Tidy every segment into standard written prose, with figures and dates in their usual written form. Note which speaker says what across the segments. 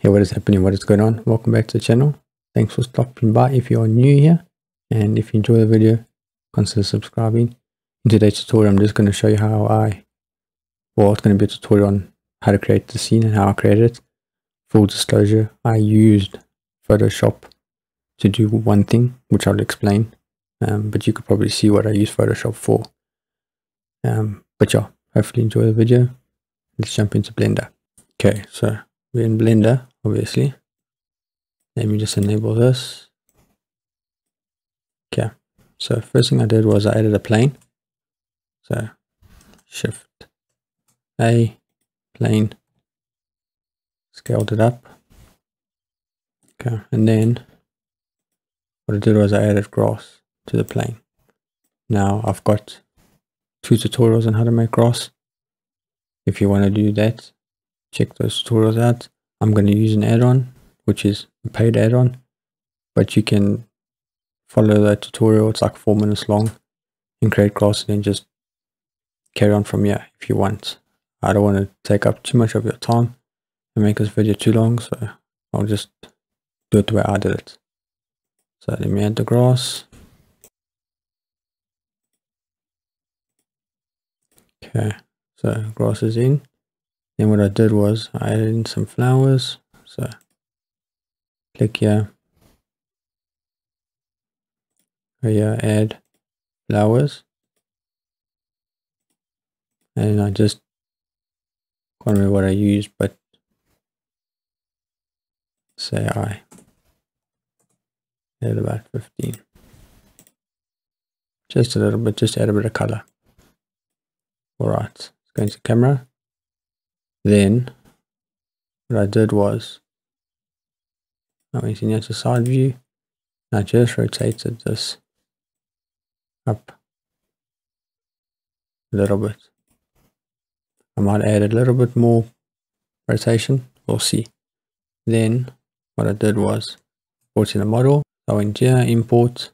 Speaker 1: Hey, what is happening? What is going on? Welcome back to the channel. Thanks for stopping by if you are new here. And if you enjoy the video, consider subscribing. In today's tutorial, I'm just going to show you how it's going to be a tutorial on how to create the scene and how I created it. Full disclosure, I used Photoshop to do one thing, which I'll explain. But you could probably see what I use Photoshop for. But yeah, hopefully enjoy the video. Let's jump into Blender. Okay, so we're in Blender, obviously. Let me just enable this. Okay, so first thing I did was I added a plane. So Shift A, plane, scaled it up. Okay, and then what I did was I added grass to the plane. Now I've got 2 tutorials on how to make grass. If you want to do that, check those tutorials out. I'm going to use an add-on, which is a paid add-on, but you can follow that tutorial. It's like 4 minutes long, and create grass and then just carry on from here if you want. I don't want to take up too much of your time and make this video too long, so I'll just do it the way I did it. So let me add the grass. Okay, so grass is in. Then what I did was I added in some flowers. So click here, go here, add flowers, and I just can't remember what I used, but say I added about 15. Just a little bit, just add a bit of color. Alright, let's go into camera. Then what I did was I went in here to side view. I just rotated this up a little bit. I might add a little bit more rotation, we'll see. Then what I did was brought in a model. I went here, import,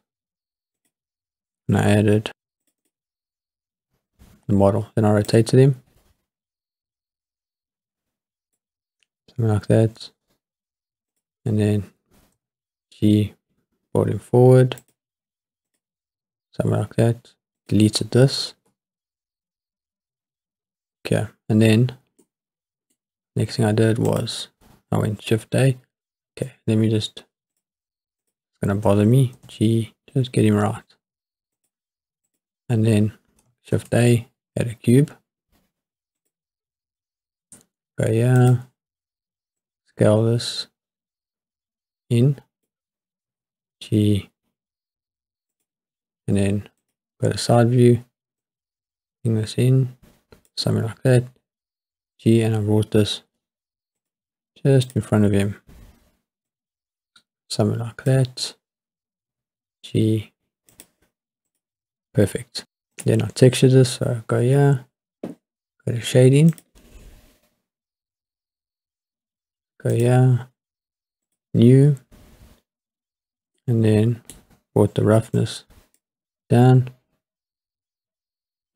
Speaker 1: and I added the model. Then I rotated him, something like that, and then G, brought him forward, something like that. Deleted this. Okay, and then next thing I did was I went Shift A. Okay, let me just, it's gonna bother me. G, just get him right. And then Shift A, add a cube. Go here, scale this in. G, and then go to side view, bring this in, something like that. G, and I brought this just in front of him, something like that. G, perfect. Then I texture this, so go here, go to shading, go here, new, and then brought the roughness down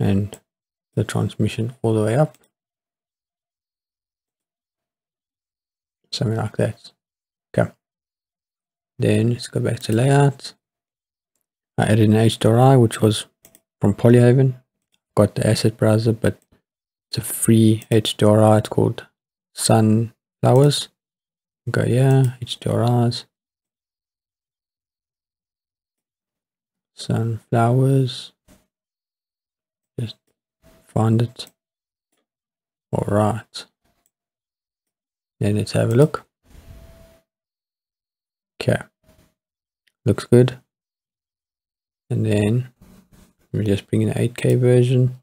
Speaker 1: and the transmission all the way up, something like that. Okay, then let's go back to layout. I added an HDRI, which was from Polyhaven. Got the asset browser, but it's a free HDRI. It's called Sunflowers. Go here, HDRIs, Sunflowers, just find it. All right, then let's have a look. Okay, looks good. And then we just bring in the 8K version.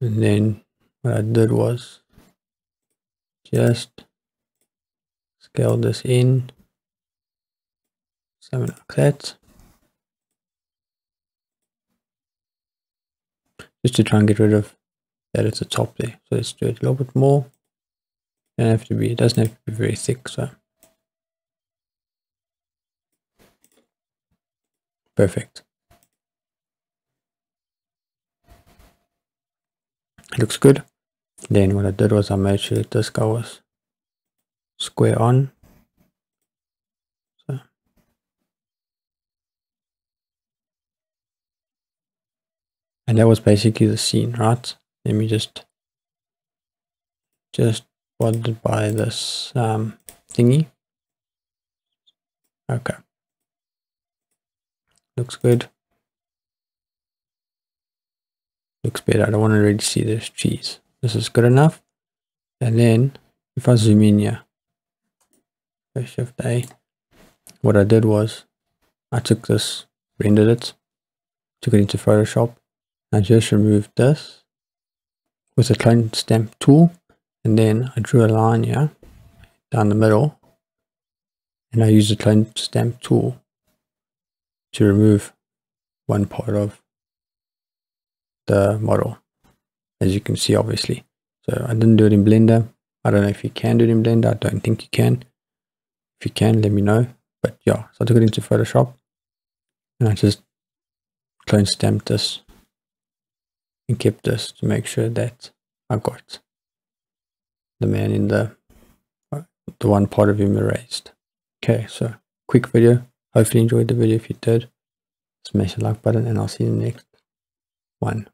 Speaker 1: And then what I did was just scale this in, something like that, just to try and get rid of that at the top there. So let's do it a little bit more. It doesn't have to be very thick, so perfect. looks good. Then what I did was I made sure that this guy was square on. So, and that was basically the scene, right? Let me just bothered by this thingy. Okay, looks good. Looks better. I don't want to really see this cheese. This is good enough. And then if I zoom in here, Shift A, what I did was I took this, rendered it, took it into Photoshop. I just removed this with the clone stamp tool, and then I drew a line here down the middle, and I used the clone stamp tool to remove one part of the model, as you can see, obviously. So I didn't do it in Blender. I don't know if you can do it in Blender. I don't think you can. If you can, let me know. But yeah, so I took it into Photoshop and I just clone stamped this and kept this to make sure that I got the man in the one part of him erased. Okay, so quick video. Hopefully you enjoyed the video. If you did, smash the like button and I'll see you in the next one.